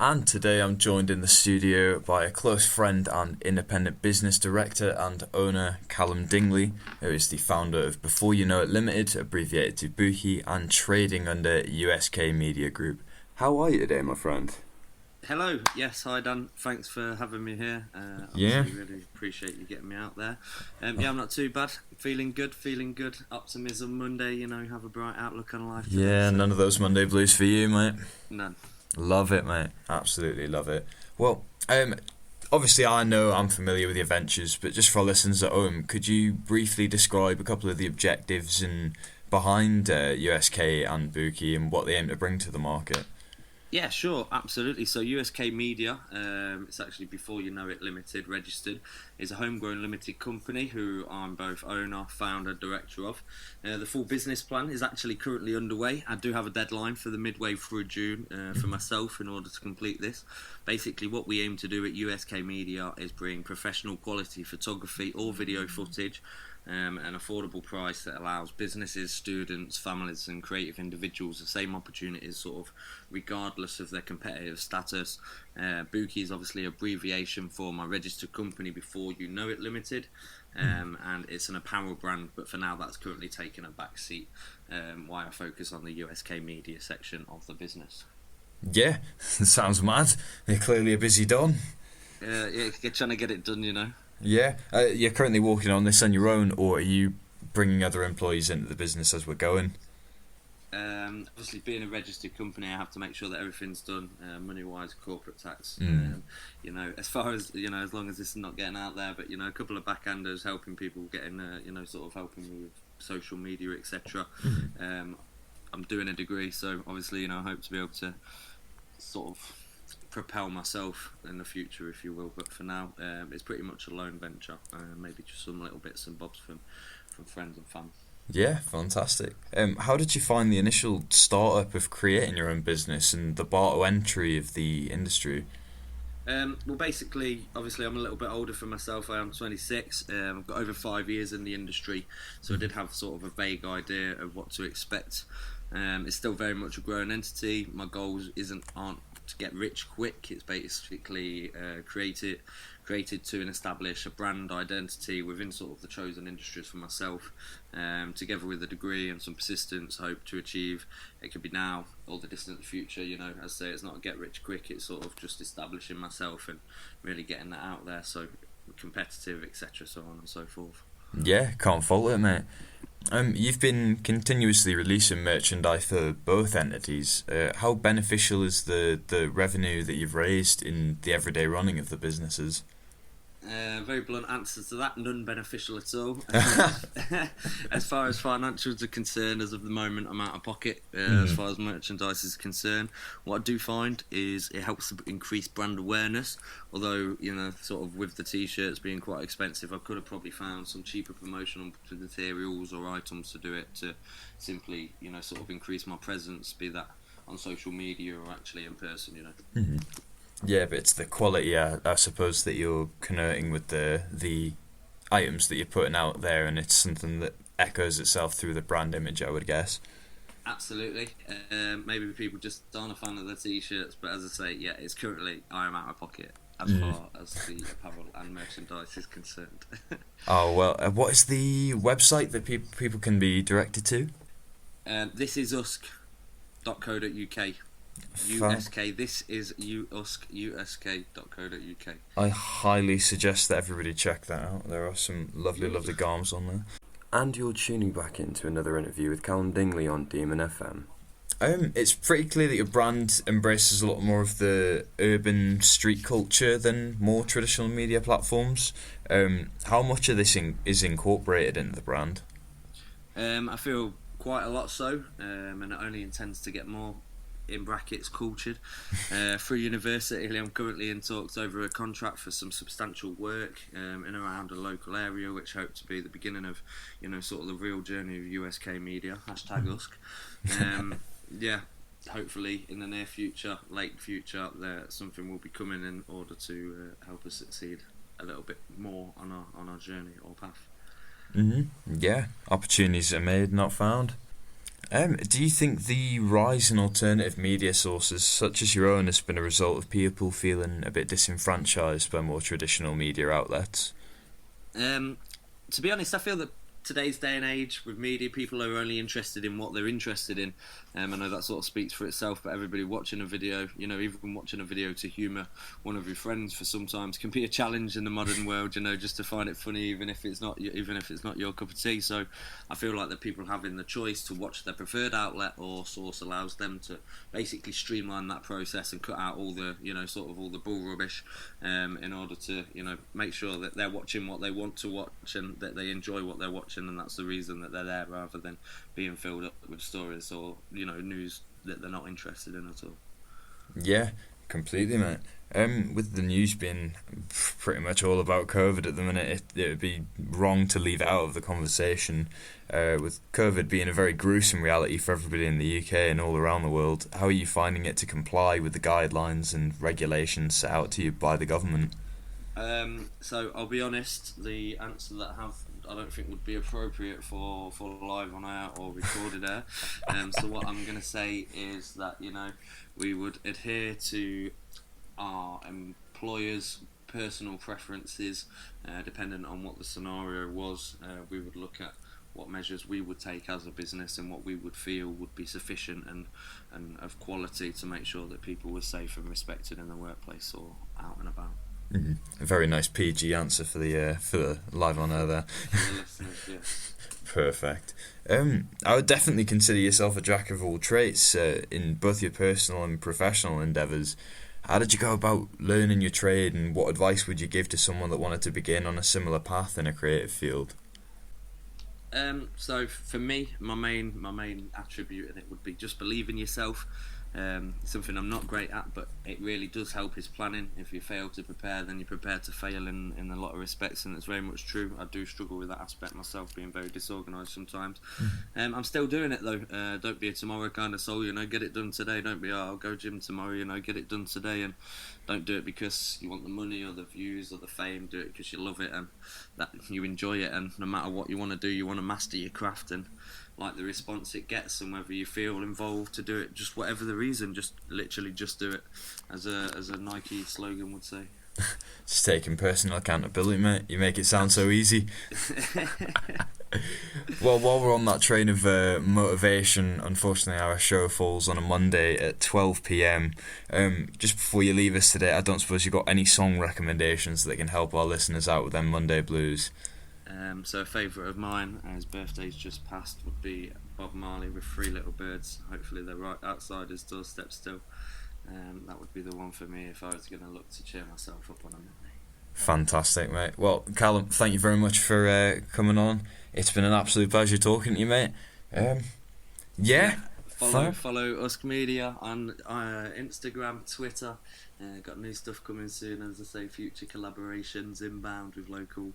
And today I'm joined in the studio by a close friend and independent business director and owner, Callum Dingley, who is the founder of Before You Know It Limited, abbreviated to Bookie, and trading under USK Media Group. How are you today, my friend? Hello, yes, hi Dan. Thanks for having me here. Yeah. Obviously, really appreciate you getting me out there. Yeah, I'm not too bad. Feeling good, feeling good. Optimism Monday, have a bright outlook on life today. Yeah, So, none of those Monday blues for you, mate. none. Love it, mate. Absolutely love it. Well, obviously I know I'm familiar with your ventures, but just for our listeners at home, could you briefly describe a couple of the objectives and behind USK and Bookie and what they aim to bring to the market? Yeah, sure, absolutely. So USK Media, it's actually Before You Know It Limited, registered, is a homegrown limited company who I'm both owner, founder, director of. The full business plan is actually currently underway. I do have a deadline for the midway through June for myself in order to complete this. Basically, what we aim to do at USK Media is bring professional quality photography or video footage an affordable price that allows businesses, students, families and creative individuals the same opportunities sort of regardless of their competitive status. Bookie is obviously abbreviation for my registered company Before You Know It Limited, and it's an apparel brand, but for now that's currently taken a back seat while I focus on the USK media section of the business. Yeah, sounds mad. You're clearly a busy don. Yeah, you're trying to get it done. Yeah, you're currently working on this on your own, or are you bringing other employees into the business as we're going? Obviously, being a registered company, I have to make sure that everything's done money-wise, corporate tax. As far as as long as this is not getting out there, but a couple of backhanders helping people getting, sort of helping me with social media, etc. I'm doing a degree, so obviously, I hope to be able to sort of propel myself in the future, if you will. But for now, it's pretty much a lone venture. Maybe just some little bits and bobs from friends and family. Yeah, fantastic. How did you find the initial startup of creating your own business and the bar to entry of the industry? Well, basically, obviously, I'm a little bit older for myself. I am 26. I've got over 5 years in the industry, so I did have sort of a vague idea of what to expect. It's still very much a growing entity. My goals aren't to get rich quick. It's basically created to establish a brand identity within sort of the chosen industries for myself. Together with a degree and some persistence, hope to achieve. It could be now or the distant future. As I say, it's not a get rich quick. It's sort of just establishing myself and really getting that out there. So competitive, etc., so on and so forth. Yeah, can't fault it, mate. You've been continuously releasing merchandise for both entities. How beneficial is the revenue that you've raised in the everyday running of the businesses? Very blunt answer to that, none beneficial at all. As far as financials are concerned, as of the moment, I'm out of pocket as far as merchandise is concerned. What I do find is it helps to increase brand awareness, although, sort of with the t-shirts being quite expensive, I could have probably found some cheaper promotional materials or items to do it to simply, sort of increase my presence, be that on social media or actually in person. Mm-hmm. Yeah, but it's the quality, I suppose, that you're connoting with the items that you're putting out there, and it's something that echoes itself through the brand image, I would guess. Absolutely. Maybe people just aren't a fan of the t-shirts, but as I say, yeah, it's currently I am out of pocket as far as the apparel and merchandise is concerned. Oh, well, what is the website that people can be directed to? This is usk.co.uk. USK. This is usk.co.uk. I highly suggest that everybody check that out. There are some lovely garms on there. And you're tuning back into another interview with Callum Dingley on Demon FM. It's pretty clear that your brand embraces a lot more of the urban street culture than more traditional media platforms. How much of this is incorporated into the brand? I feel quite a lot so, and it only intends to get more, in brackets, cultured. Through university, I'm currently in talks over a contract for some substantial work in and around a local area, which hope to be the beginning of, sort of the real journey of USK Media, #Usk. Yeah, hopefully in the near future, late future, there something will be coming in order to help us succeed a little bit more on our journey or path. Yeah, opportunities are made, not found. Do you think the rise in alternative media sources, such as your own, has been a result of people feeling a bit disenfranchised by more traditional media outlets? Um, to be honest, I feel that today's day and age with media, people are only interested in what they're interested in. I know that sort of speaks for itself, but everybody watching a video, even watching a video to humour one of your friends for sometimes can be a challenge in the modern world. Just to find it funny, even if it's not your cup of tea. So I feel like that people having the choice to watch their preferred outlet or source allows them to basically streamline that process and cut out all the sort of all the bull rubbish, in order to make sure that they're watching what they want to watch and that they enjoy what they're watching, and that's the reason that they're there, rather than being filled up with stories or news that they're not interested in at all. Yeah, completely, mate. With the news being pretty much all about COVID at the minute, it would be wrong to leave it out of the conversation. With COVID being a very gruesome reality for everybody in the UK and all around the world, how are you finding it to comply with the guidelines and regulations set out to you by the government? So I'll be honest, the answer that I don't think would be appropriate for live on air or recorded air. So what I'm going to say is that we would adhere to our employers' personal preferences, dependent on what the scenario was. We would look at what measures we would take as a business and what we would feel would be sufficient and of quality to make sure that people were safe and respected in the workplace or out and about. A very nice PG answer for the live on air there. For the listeners, yes. Perfect. I would definitely consider yourself a jack of all trades in both your personal and professional endeavours. How did you go about learning your trade, and what advice would you give to someone that wanted to begin on a similar path in a creative field? So for me, my main attribute in it would be just believe in yourself. Something I'm not great at, but it really does help is planning. If you fail to prepare, then you're prepared to fail in a lot of respects, and it's very much true. I do struggle with that aspect myself, being very disorganised sometimes. I'm still doing it though. Don't be a tomorrow kind of soul, get it done today. Don't be, I'll go gym tomorrow, get it done today, and don't do it because you want the money or the views or the fame. Do it because you love it and that you enjoy it, and no matter what you want to do, you want to master your craft and like the response it gets, and whether you feel involved to do it, just whatever the reason, just literally just do it, as a Nike slogan would say. Just taking personal accountability, mate. You make it sound so easy. Well, while we're on that train of motivation, unfortunately our show falls on a Monday at 12 p.m. Just before you leave us today, I don't suppose you've got any song recommendations that can help our listeners out with them Monday blues? So a favourite of mine, his birthday's just passed, would be Bob Marley with Three Little Birds. Hopefully they're right outside his doorstep still. That would be the one for me if I was going to look to cheer myself up on a Monday. Fantastic, mate. Well, Callum, thank you very much for coming on. It's been an absolute pleasure talking to you, mate. Follow Usk Media on Instagram, Twitter. Got new stuff coming soon, as I say, future collaborations inbound with local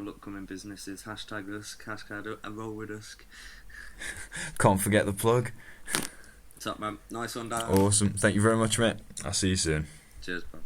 upcoming businesses. Hashtag Usk, hashtag roll with Usk. Can't forget the plug. What's up, man? Nice one, Dan. Awesome. Thank you very much, mate. I'll see you soon. Cheers, bro.